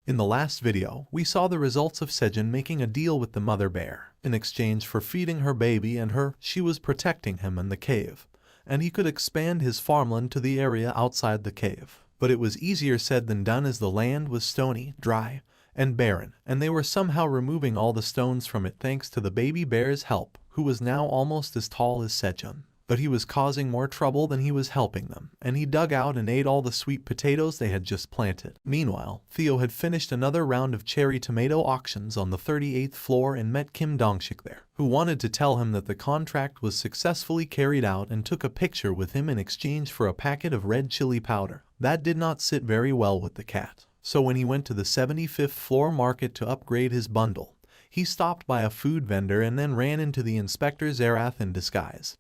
In the last video, we saw the results of Sejun making a deal with the mother bear. In exchange for feeding her baby and she was protecting him in the cave, and he could expand his farmland to the area outside the cave. But it was easier said than done as the land was stony, dry, and barren, and they were somehow removing all the stones from it thanks to the baby bear's help, who was now almost as tall as Sejun. But he was causing more trouble than he was helping them, and he dug out and ate all the sweet potatoes they had just planted. Meanwhile, Theo had finished another round of cherry tomato auctions on the 38th floor and met Kim Dongshik there, who wanted to tell him that the contract was successfully carried out and took a picture with him in exchange for a packet of red chili powder. That did not sit very well with the cat. So when he went to the 75th floor market to upgrade his bundle, he stopped by a food vendor and then ran into the Inspector Zerath in disguise,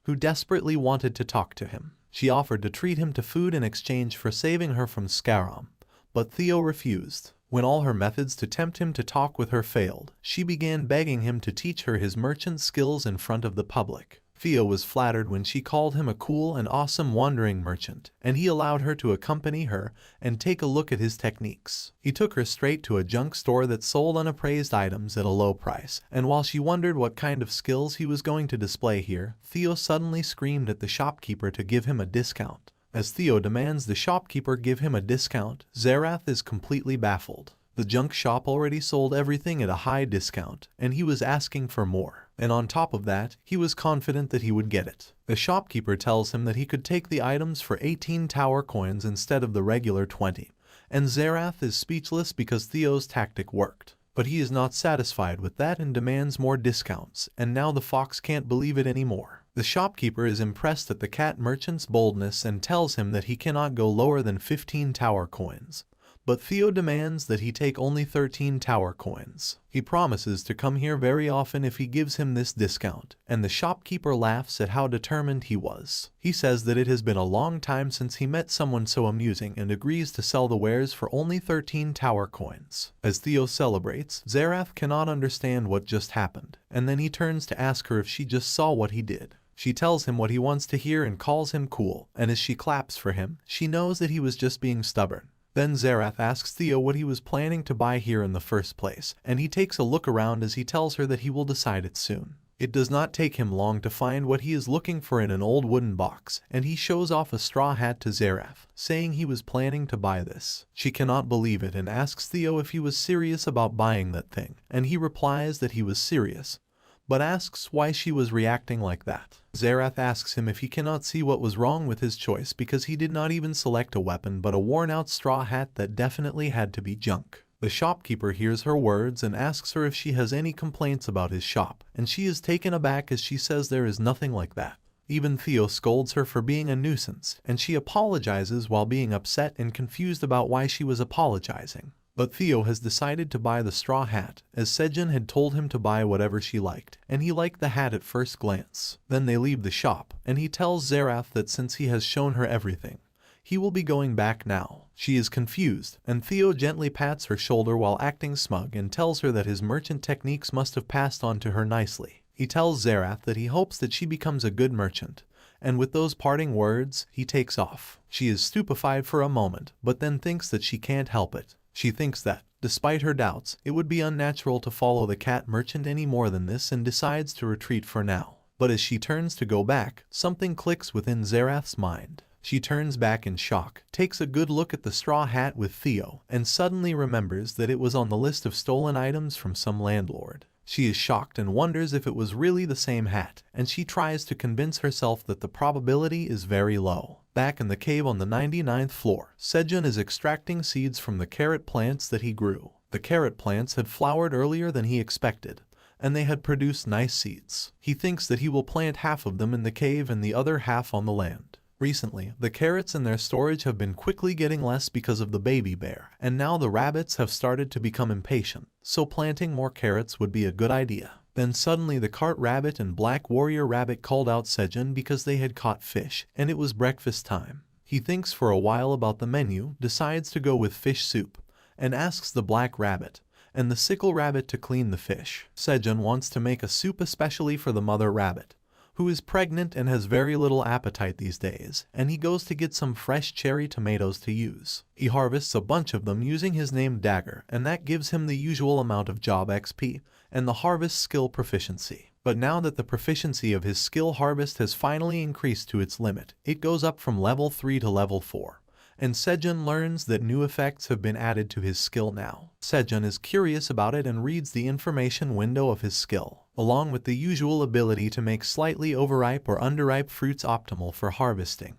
who desperately wanted to talk to him. She offered to treat him to food in exchange for saving her from Scaram, but Theo refused. When all her methods to tempt him to talk with her failed, she began begging him to teach her his merchant skills in front of the public. Theo was flattered when she called him a cool and awesome wandering merchant, and he allowed her to accompany her and take a look at his techniques. He took her straight to a junk store that sold unappraised items at a low price, and while she wondered what kind of skills he was going to display here, Theo suddenly screamed at the shopkeeper to give him a discount. As Theo demands the shopkeeper give him a discount, Zerath is completely baffled. The junk shop already sold everything at a high discount, and he was asking for more. And on top of that, he was confident that he would get it. The shopkeeper tells him that he could take the items for 18 tower coins instead of the regular 20. And Zerath is speechless because Theo's tactic worked. But he is not satisfied with that and demands more discounts, and now the fox can't believe it anymore. The shopkeeper is impressed at the cat merchant's boldness and tells him that he cannot go lower than 15 tower coins. But Theo demands that he take only 13 tower coins. He promises to come here very often if he gives him this discount, and the shopkeeper laughs at how determined he was. He says that it has been a long time since he met someone so amusing and agrees to sell the wares for only 13 tower coins. As Theo celebrates, Zerath cannot understand what just happened, and then he turns to ask her if she just saw what he did. She tells him what he wants to hear and calls him cool, and as she claps for him, she knows that he was just being stubborn. Then Zerath asks Theo what he was planning to buy here in the first place, and he takes a look around as he tells her that he will decide it soon. It does not take him long to find what he is looking for in an old wooden box, and he shows off a straw hat to Zerath, saying he was planning to buy this. She cannot believe it and asks Theo if he was serious about buying that thing, and he replies that he was serious, but asks why she was reacting like that. Zerath asks him if he cannot see what was wrong with his choice because he did not even select a weapon but a worn-out straw hat that definitely had to be junk. The shopkeeper hears her words and asks her if she has any complaints about his shop, and she is taken aback as she says there is nothing like that. Even Theo scolds her for being a nuisance, and she apologizes while being upset and confused about why she was apologizing. But Theo has decided to buy the straw hat, as Sejun had told him to buy whatever she liked, and he liked the hat at first glance. Then they leave the shop, and he tells Zerath that since he has shown her everything, he will be going back now. She is confused, and Theo gently pats her shoulder while acting smug and tells her that his merchant techniques must have passed on to her nicely. He tells Zerath that he hopes that she becomes a good merchant, and with those parting words, he takes off. She is stupefied for a moment, but then thinks that she can't help it. She thinks that, despite her doubts, it would be unnatural to follow the cat merchant any more than this and decides to retreat for now. But as she turns to go back, something clicks within Zerath's mind. She turns back in shock, takes a good look at the straw hat with Theo, and suddenly remembers that it was on the list of stolen items from some landlord. She is shocked and wonders if it was really the same hat, and she tries to convince herself that the probability is very low. Back in the cave on the 99th floor, Sejun is extracting seeds from the carrot plants that he grew. The carrot plants had flowered earlier than he expected, and they had produced nice seeds. He thinks that he will plant half of them in the cave and the other half on the land. Recently, the carrots in their storage have been quickly getting less because of the baby bear, and now the rabbits have started to become impatient, so planting more carrots would be a good idea. Then suddenly the cart rabbit and black warrior rabbit called out Sejun because they had caught fish, and it was breakfast time. He thinks for a while about the menu, decides to go with fish soup, and asks the black rabbit and the sickle rabbit to clean the fish. Sejun wants to make a soup especially for the mother rabbit, who is pregnant and has very little appetite these days, and he goes to get some fresh cherry tomatoes to use. He harvests a bunch of them using his named dagger, and that gives him the usual amount of job XP and the harvest skill proficiency. But now that the proficiency of his skill harvest has finally increased to its limit, it goes up from level 3 to level 4. And Sejun learns that new effects have been added to his skill now. Sejun is curious about it and reads the information window of his skill, along with the usual ability to make slightly overripe or underripe fruits optimal for harvesting.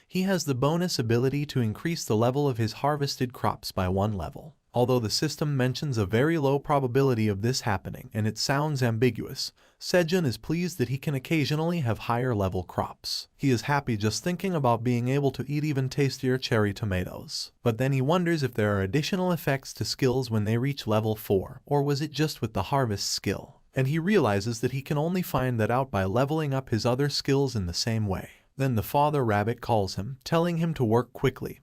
He has the bonus ability to increase the level of his harvested crops by 1 level. Although the system mentions a very low probability of this happening and it sounds ambiguous, Sejun is pleased that he can occasionally have higher level crops. He is happy just thinking about being able to eat even tastier cherry tomatoes. But then he wonders if there are additional effects to skills when they reach level 4, or was it just with the harvest skill? And he realizes that he can only find that out by leveling up his other skills in the same way. Then the father rabbit calls him, telling him to work quickly.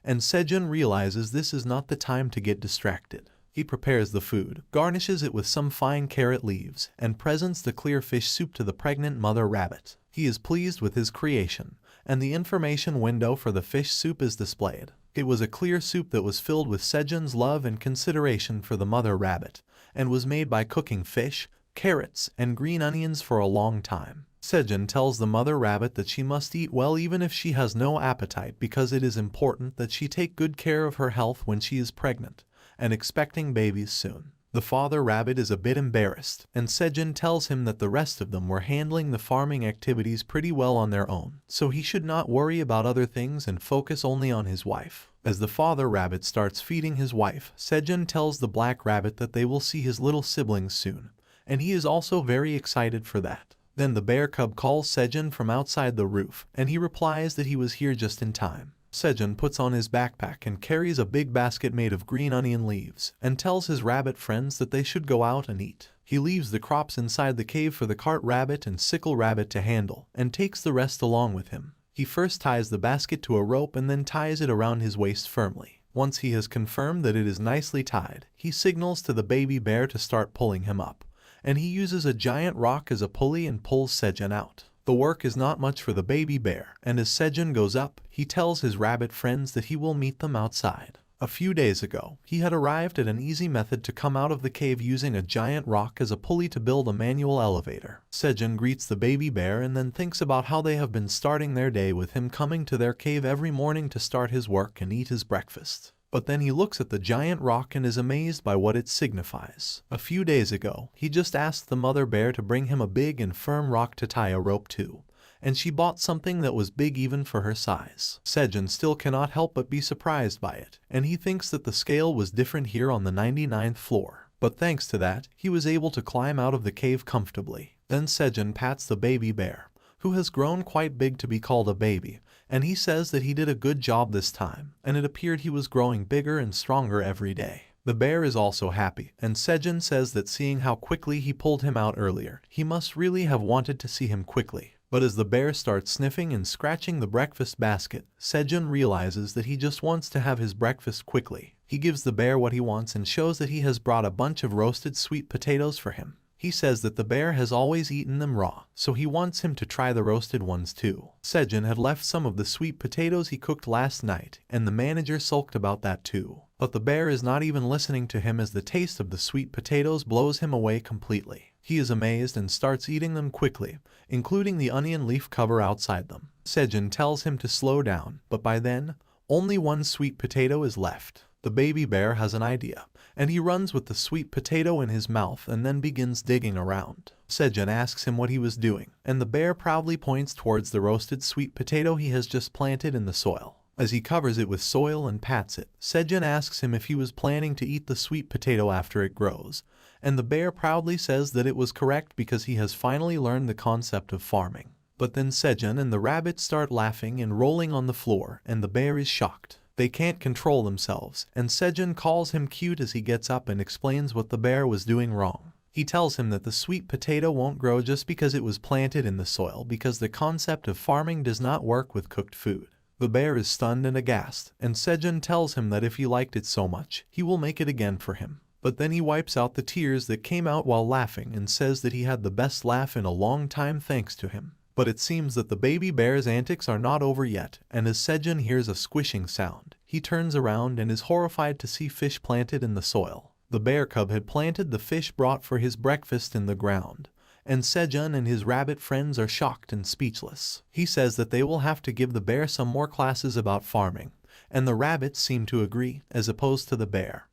And Sejun realizes this is not the time to get distracted. He prepares the food, garnishes it with some fine carrot leaves, and presents the clear fish soup to the pregnant mother rabbit. He is pleased with his creation, and the information window for the fish soup is displayed. It was a clear soup that was filled with Sejun's love and consideration for the mother rabbit, and was made by cooking fish, carrots, and green onions for a long time. Sejun tells the mother rabbit that she must eat well even if she has no appetite because it is important that she take good care of her health when she is pregnant and expecting babies soon. The father rabbit is a bit embarrassed, and Sejun tells him that the rest of them were handling the farming activities pretty well on their own, so he should not worry about other things and focus only on his wife. As the father rabbit starts feeding his wife, Sejun tells the black rabbit that they will see his little siblings soon, and he is also very excited for that. Then the bear cub calls Sejun from outside the roof, and he replies that he was here just in time. Sejun puts on his backpack and carries a big basket made of green onion leaves, and tells his rabbit friends that they should go out and eat. He leaves the crops inside the cave for the cart rabbit and sickle rabbit to handle, and takes the rest along with him. He first ties the basket to a rope and then ties it around his waist firmly. Once he has confirmed that it is nicely tied, he signals to the baby bear to start pulling him up, and he uses a giant rock as a pulley and pulls Sejun out. The work is not much for the baby bear, and as Sejun goes up, he tells his rabbit friends that he will meet them outside. A few days ago, he had arrived at an easy method to come out of the cave using a giant rock as a pulley to build a manual elevator. Sejun greets the baby bear and then thinks about how they have been starting their day with him coming to their cave every morning to start his work and eat his breakfast. But then he looks at the giant rock and is amazed by what it signifies. A few days ago, he just asked the mother bear to bring him a big and firm rock to tie a rope to, and she bought something that was big even for her size. Sejun still cannot help but be surprised by it, and he thinks that the scale was different here on the 99th floor. But thanks to that, he was able to climb out of the cave comfortably. Then Sejun pats the baby bear, who has grown quite big to be called a baby, and he says that he did a good job this time, and it appeared he was growing bigger and stronger every day. The bear is also happy, and Sejun says that seeing how quickly he pulled him out earlier, he must really have wanted to see him quickly. But as the bear starts sniffing and scratching the breakfast basket, Sejun realizes that he just wants to have his breakfast quickly. He gives the bear what he wants and shows that he has brought a bunch of roasted sweet potatoes for him. He says that the bear has always eaten them raw, so he wants him to try the roasted ones too. Sejun had left some of the sweet potatoes he cooked last night, and the manager sulked about that too. But the bear is not even listening to him as the taste of the sweet potatoes blows him away completely. He is amazed and starts eating them quickly, including the onion leaf cover outside them. Sejun tells him to slow down, but by then, only one sweet potato is left. The baby bear has an idea, and he runs with the sweet potato in his mouth and then begins digging around. Sejun asks him what he was doing, and the bear proudly points towards the roasted sweet potato he has just planted in the soil. As he covers it with soil and pats it, Sejun asks him if he was planning to eat the sweet potato after it grows, and the bear proudly says that it was correct because he has finally learned the concept of farming. But then Sejun and the rabbit start laughing and rolling on the floor, and the bear is shocked. They can't control themselves, and Sejun calls him cute as he gets up and explains what the bear was doing wrong. He tells him that the sweet potato won't grow just because it was planted in the soil because the concept of farming does not work with cooked food. The bear is stunned and aghast, and Sejun tells him that if he liked it so much, he will make it again for him. But then he wipes out the tears that came out while laughing and says that he had the best laugh in a long time thanks to him. But it seems that the baby bear's antics are not over yet, and as Sejun hears a squishing sound, he turns around and is horrified to see fish planted in the soil. The bear cub had planted the fish brought for his breakfast in the ground, and Sejun and his rabbit friends are shocked and speechless. He says that they will have to give the bear some more classes about farming, and the rabbits seem to agree, as opposed to the bear,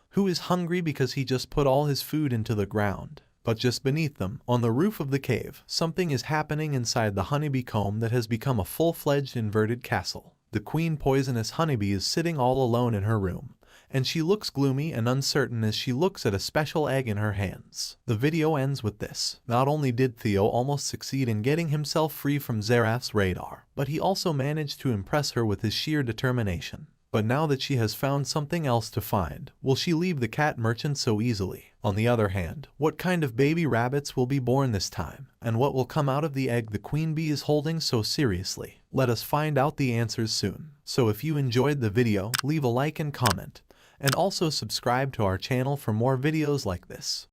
who is hungry because he just put all his food into the ground. But just beneath them, on the roof of the cave, something is happening inside the honeybee comb that has become a full-fledged inverted castle. The queen poisonous honeybee is sitting all alone in her room, and she looks gloomy and uncertain as she looks at a special egg in her hands. The video ends with this. Not only did Theo almost succeed in getting himself free from Zerath's radar, but he also managed to impress her with his sheer determination. But now that she has found something else to find, will she leave the cat merchant so easily? On the other hand, what kind of baby rabbits will be born this time? And what will come out of the egg the queen bee is holding so seriously? Let us find out the answers soon. So if you enjoyed the video, leave a like and comment, and also subscribe to our channel for more videos like this.